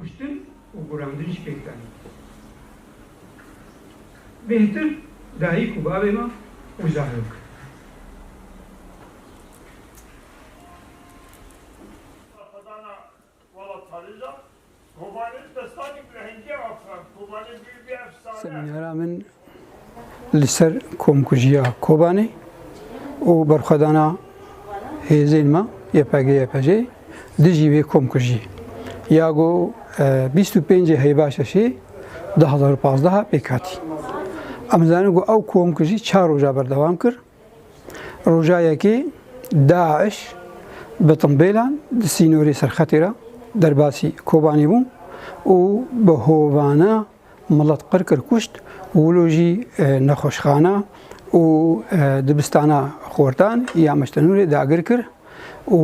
کشتن و براندنش پیکانی بهتر دایی کبابه ما و ظاهر کرد سمینارا من لسر کۆمکوژیە کۆبانێ و بەرخەدانا هێزین ما یەپەگێ دژی وێ کۆمکوژی یاگۆ 25 هەیباشەشێ 2015 پێکاتی ئەمزانە گو ئەو کۆمکوژی 4 ڕۆژە بەردەوام کرد ڕۆژایەکی داعش بە تەمبێلان سینۆری سەرخەتێرە دەرباسی کۆبانی بوو و بە هۆوانە مڵەت قڕ کرد کوشت ولۆژی نەخۆشخانە و دبستانە خۆرتان یا مەشتەنورێ داگر کرد و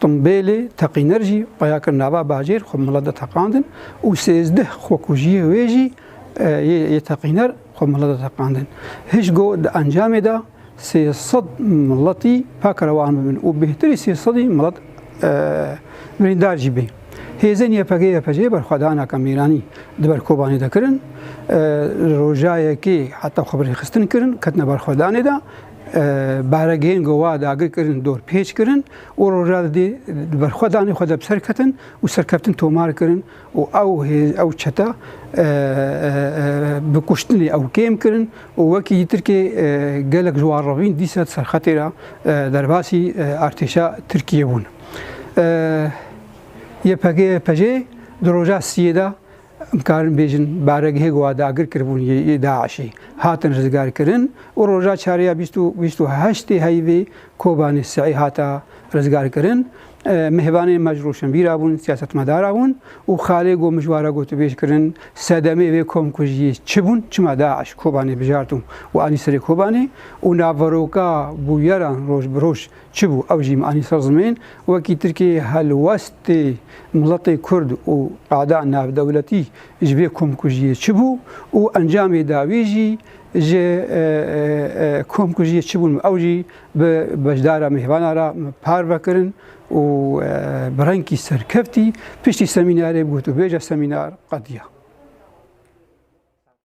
تەمبێلێ تەقینەرژی پەیاکرد ناوا باژێر خۆ مڵەت دەتەقاندن و 13 خۆکوژیە وێژی تەقینەر خۆ مڵەت دەتەقاندن هیچ گۆ ئەنجامێدا 300 مڵەتی پاکەرەوان ببن و بهتری 300 مڵەت بریندارجی بێ هێزن یەپەگێ بەرخەداناکە میرانی دبەر کۆبانی دەکردن ڕۆژایەکی حتا خەبەری خستن کردن کەتنە بەرخەدانێدا بارەگەین گۆوا داگرکردن دۆر پێچکردن و ڕۆژا بەرخەدانی خۆ دەبسەر کەتن و سەرکەوتن تۆمارکردن و ئەو چەتە بکوشتنی ئەو کێمکردن و وەکی ترکێ گەلک ژواڕەوین دیسە سەرخەتێرە دەرباسی ئارتێشا تورکیە بوون یەپەگێ درۆژا سیێدا ئەمکارن بێژن بارەگەهێ گۆوا داگر کردبوون داعشی هاتن ڕزگارکردن و ڕۆژا چارەیە 28 هەیڤێ کۆبانی سعی هاتە ڕزگارکردن مهێبانێ مەجروشنبیرا بوون سیاسەتمەدارا بوون و خالێ گۆ مژوارە گۆتوبێژکردن سەدەمێ وێ کۆمکوژی چ بوون چما داعش کۆبانێ بژارتم و ئانی سەرێ کۆبانێ و ناڤەرۆکا بوویەران ڕۆژ بڕۆژ چ بوو ئەو ژیم ئانی سەر زمێن وەکی ترکێ هەلوەستێ مڵەتی کورد و قادا ناودەولەتی ji vê komkujiyê çi bû û encamê dawî jî ji komkujiyê çi bûn ew jî bi bejdara mêhvana ra parvekirin û bi rengî serkeftî piştî semînarê gotûbêja semînar qediya.